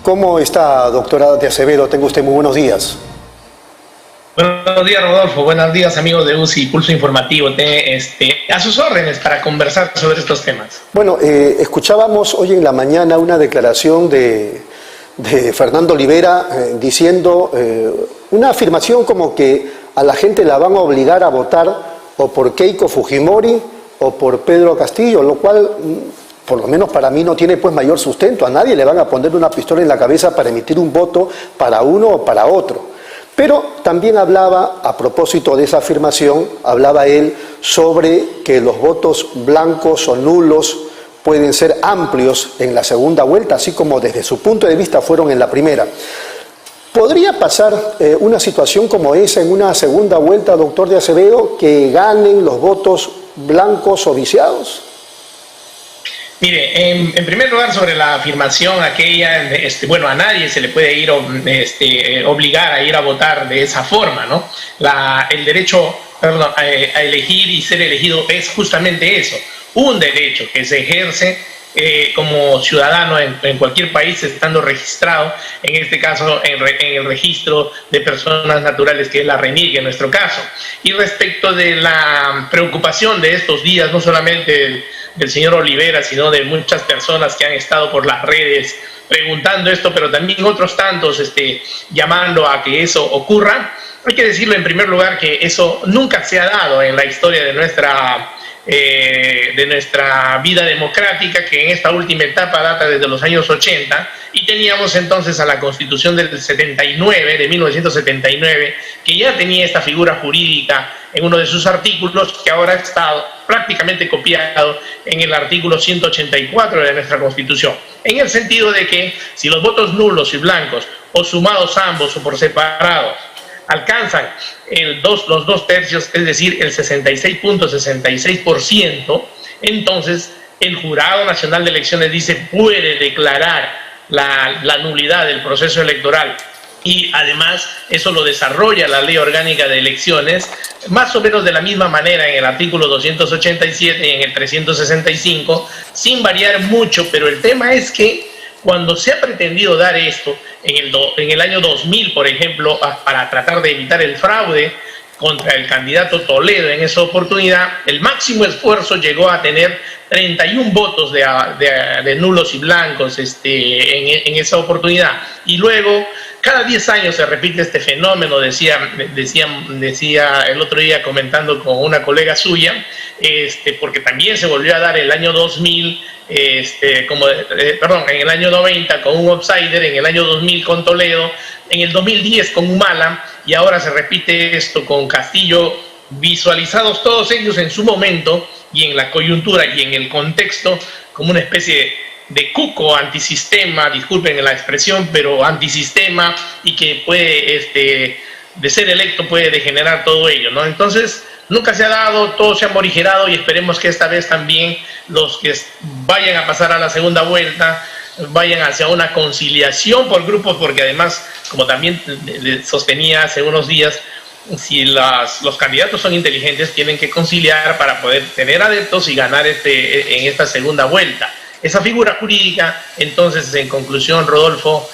¿Cómo está, doctora de Acevedo? Tenga usted muy buenos días. Buenos días, Rodolfo. Buenos días, amigos de UCI Pulso Informativo. A sus órdenes para conversar sobre estos temas. Bueno, escuchábamos hoy en la mañana una declaración de Fernando Olivera diciendo una afirmación como que a la gente la van a obligar a votar o por Keiko Fujimori o por Pedro Castillo, lo cual, por lo menos para mí, no tiene pues mayor sustento. A nadie le van a poner una pistola en la cabeza para emitir un voto para uno o para otro. Pero también hablaba, a propósito de esa afirmación, hablaba él sobre que los votos blancos o nulos pueden ser amplios en la segunda vuelta, así como desde su punto de vista fueron en la primera. ¿Podría pasar una situación como esa en una segunda vuelta, doctor de Acevedo, que ganen los votos blancos o viciados? Mire, en primer lugar, sobre la afirmación aquella, bueno, a nadie se le puede ir obligar a ir a votar de esa forma, ¿no? El derecho, a elegir y ser elegido es justamente eso, un derecho que se ejerce como ciudadano en cualquier país, estando registrado, en este caso en el registro de personas naturales, que es la RENIC en nuestro caso. Y respecto de la preocupación de estos días, no solamente del señor Olivera, sino de muchas personas que han estado por las redes preguntando esto, pero también otros tantos llamando a que eso ocurra, hay que decirlo en primer lugar que eso nunca se ha dado en la historia de nuestra vida democrática, que en esta última etapa data desde los años 80, y teníamos entonces a la Constitución del 79, de 1979, que ya tenía esta figura jurídica en uno de sus artículos, que ahora ha estado prácticamente copiado en el artículo 184 de nuestra Constitución, en el sentido de que si los votos nulos y blancos, o sumados ambos o por separados, alcanzan los 2/3, es decir, el 66.66%, entonces el Jurado Nacional de Elecciones puede declarar la nulidad del proceso electoral, y además eso lo desarrolla la Ley Orgánica de Elecciones, más o menos de la misma manera en el artículo 287 y en el 365, sin variar mucho, pero el tema es que cuando se ha pretendido dar esto en el año 2000, por ejemplo, para tratar de evitar el fraude contra el candidato Toledo en esa oportunidad, el máximo esfuerzo llegó a tener 31 votos de nulos y blancos en esa oportunidad. Y luego, cada 10 años se repite este fenómeno, decía el otro día comentando con una colega suya, porque también se volvió a dar el año 2000, en el año 90 con un outsider, en el año 2000 con Toledo, en el 2010 con Humala, y ahora se repite esto con Castillo, visualizados todos ellos en su momento y en la coyuntura y en el contexto como una especie de cuco antisistema, disculpen la expresión, pero antisistema, y que puede, de ser electo, puede degenerar todo ello, ¿no? Entonces, nunca se ha dado, todo se ha morigerado, y esperemos que esta vez también los que vayan a pasar a la segunda vuelta vayan hacia una conciliación por grupos, porque además, como también sostenía hace unos días, si los candidatos son inteligentes, tienen que conciliar para poder tener adeptos y ganar en esta segunda vuelta. Esa figura jurídica, entonces, en conclusión, Rodolfo,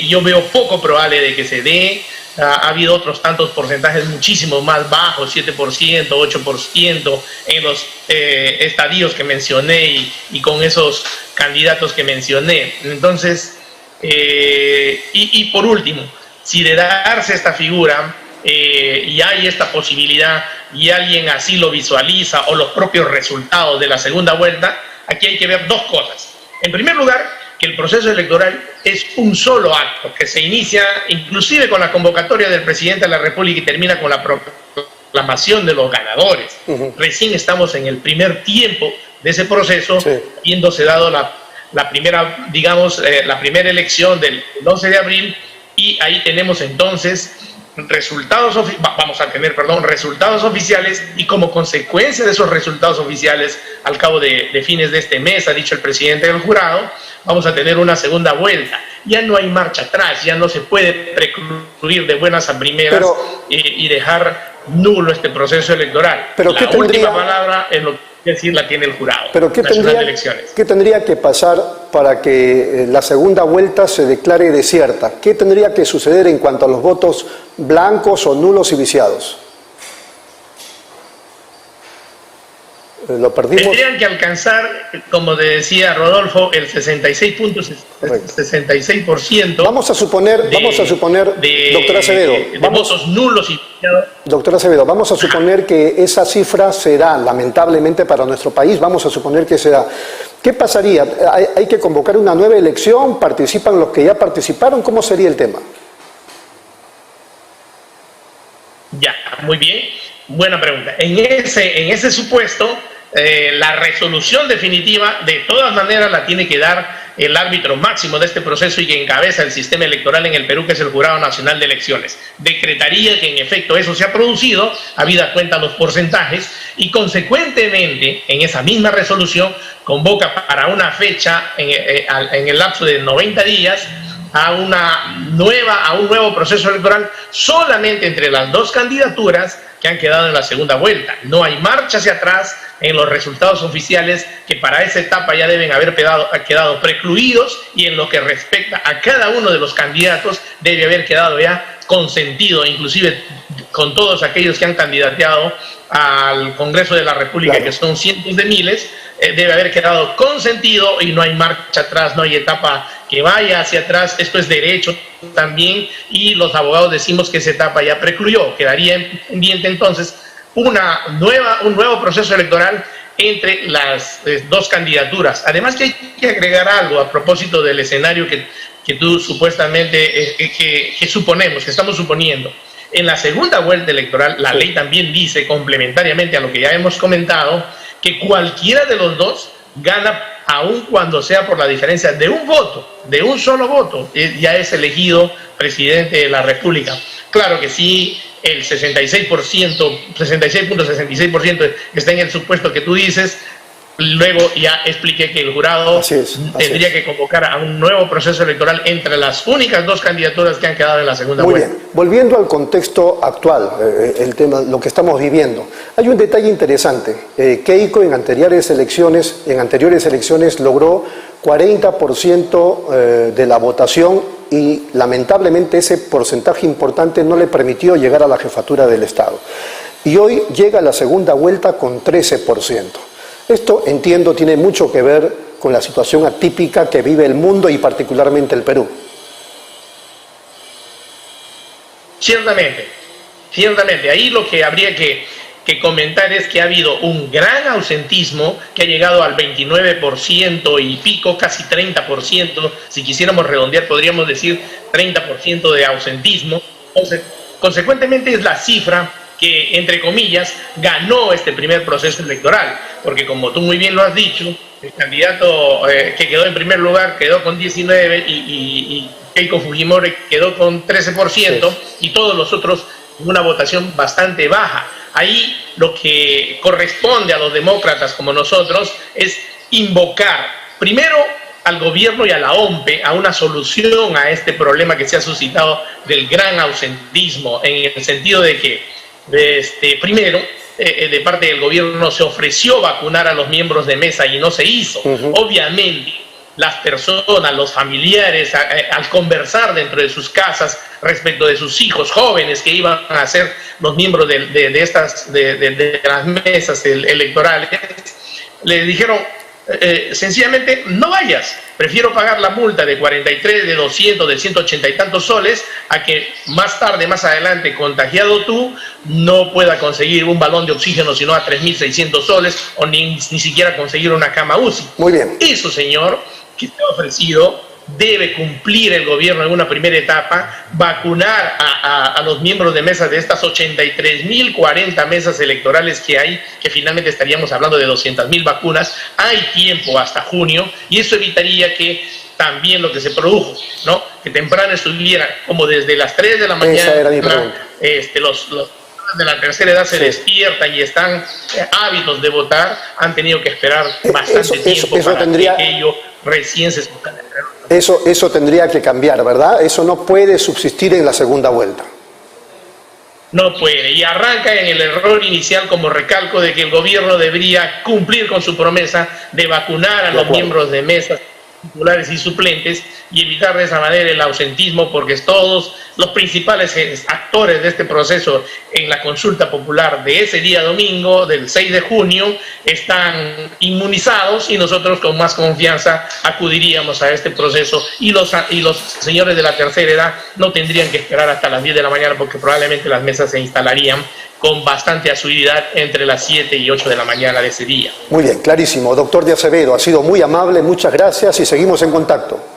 yo veo poco probable de que se dé. Ha habido otros tantos porcentajes muchísimo más bajos, 7%, 8%, en los estadios que mencioné y con esos candidatos que mencioné. Entonces, y por último, si de darse esta figura y hay esta posibilidad y alguien así lo visualiza, o los propios resultados de la segunda vuelta, aquí hay que ver dos cosas. En primer lugar, que el proceso electoral es un solo acto, que se inicia inclusive con la convocatoria del presidente de la República y termina con la proclamación de los ganadores. Recién estamos en el primer tiempo de ese proceso, habiéndose dado la primera, la primera elección del 11 de abril, y ahí tenemos entonces resultados oficiales, y como consecuencia de esos resultados oficiales, al cabo de fines de este mes, ha dicho el presidente del jurado, vamos a tener una segunda vuelta. Ya no hay marcha atrás, ya no se puede precluir de buenas a primeras y dejar nulo este proceso electoral. Pero la última palabra es lo es decir, la tiene el Jurado Pero Nacional de Elecciones. ¿qué tendría que pasar para que la segunda vuelta se declare desierta? ¿Qué tendría que suceder en cuanto a los votos blancos o nulos y viciados? Lo perdimos. Tendrían que alcanzar, como decía Rodolfo, el 66%. Vamos a suponer, doctora Acevedo, de votos nulos y viciados. Doctora Acevedo, vamos a suponer que esa cifra se da, lamentablemente para nuestro país, vamos a suponer que se da. ¿Qué pasaría? ¿Hay que convocar una nueva elección? ¿Participan los que ya participaron? ¿Cómo sería el tema? Ya, muy bien. Buena pregunta. En ese supuesto, la resolución definitiva de todas maneras la tiene que dar el árbitro máximo de este proceso y que encabeza el sistema electoral en el Perú, que es el Jurado Nacional de Elecciones. Decretaría que en efecto eso se ha producido, habida cuenta los porcentajes, y consecuentemente en esa misma resolución convoca para una fecha en el lapso de 90 días a un nuevo proceso electoral solamente entre las dos candidaturas que han quedado en la segunda vuelta. No hay marcha hacia atrás en los resultados oficiales, que para esa etapa ya deben haber quedado precluidos, y en lo que respecta a cada uno de los candidatos debe haber quedado ya consentido, inclusive con todos aquellos que han candidateado al Congreso de la República, claro, que son cientos de miles, debe haber quedado consentido y no hay marcha atrás, no hay etapa que vaya hacia atrás. Esto es derecho también, y los abogados decimos que esa etapa ya precluyó. Quedaría pendiente entonces un nuevo proceso electoral entre las dos candidaturas. Además que hay que agregar algo a propósito del escenario que tú supuestamente, que suponemos, que estamos suponiendo. En la segunda vuelta electoral, la ley también dice, complementariamente a lo que ya hemos comentado, que cualquiera de los dos gana, aun cuando sea por la diferencia de un voto, de un solo voto, ya es elegido presidente de la República. Claro que sí, el 66.66% está en el supuesto que tú dices. Luego ya expliqué que el jurado tendría que convocar a un nuevo proceso electoral entre las únicas dos candidaturas que han quedado en la segunda vuelta. Muy bien. Volviendo al contexto actual, el tema, lo que estamos viviendo, hay un detalle interesante. Keiko en anteriores elecciones logró 40% de la votación y lamentablemente ese porcentaje importante no le permitió llegar a la jefatura del Estado. Y hoy llega a la segunda vuelta con 13%. Esto, entiendo, tiene mucho que ver con la situación atípica que vive el mundo y particularmente el Perú. Ciertamente. Ahí lo que habría que comentar es que ha habido un gran ausentismo que ha llegado al 29% y pico, casi 30%. Si quisiéramos redondear, podríamos decir 30% de ausentismo. Consecuentemente es la cifra que, entre comillas, ganó este primer proceso electoral, porque como tú muy bien lo has dicho, el candidato que quedó en primer lugar quedó con 19% y Keiko Fujimori quedó con 13%, sí, y todos los otros una votación bastante baja. Ahí lo que corresponde a los demócratas como nosotros es invocar primero al gobierno y a la OMPE a una solución a este problema que se ha suscitado del gran ausentismo, en el sentido de que primero, de parte del gobierno se ofreció vacunar a los miembros de mesa y no se hizo. Obviamente, las personas, los familiares, al conversar dentro de sus casas respecto de sus hijos jóvenes que iban a ser los miembros de las mesas electorales, le dijeron sencillamente: no vayas, prefiero pagar la multa de 43, de 200, de 180 y tantos soles, a que más tarde, más adelante, contagiado tú, no pueda conseguir un balón de oxígeno sino a 3.600 soles, o ni siquiera conseguir una cama UCI. Muy bien. Eso, señor, que te ha ofrecido, debe cumplir el gobierno en una primera etapa, vacunar a los miembros de mesa de estas 83.040 mesas electorales que hay, que finalmente estaríamos hablando de 200.000 vacunas. Hay tiempo hasta junio, y eso evitaría que también lo que se produjo, ¿no?, que temprano estuviera, como desde las 3 de la mañana, esa era mi pregunta, los de la tercera edad se despiertan y están ávidos de votar, han tenido que esperar bastante tiempo para que ello recién se escuchan. Eso tendría que cambiar, ¿verdad? Eso no puede subsistir en la segunda vuelta. no puede. Y arranca en el error inicial, como recalco, de que el gobierno debería cumplir con su promesa de vacunar a los miembros de mesas titulares y suplentes y evitar de esa manera el ausentismo, porque todos los principales actores de este proceso en la consulta popular de ese día domingo, del 6 de junio, están inmunizados y nosotros con más confianza acudiríamos a este proceso y los señores de la tercera edad no tendrían que esperar hasta las 10 de la mañana porque probablemente las mesas se instalarían con bastante asiduidad entre las 7 y 8 de la mañana de ese día. Muy bien, clarísimo. Doctor de Acevedo, ha sido muy amable, muchas gracias y seguimos en contacto.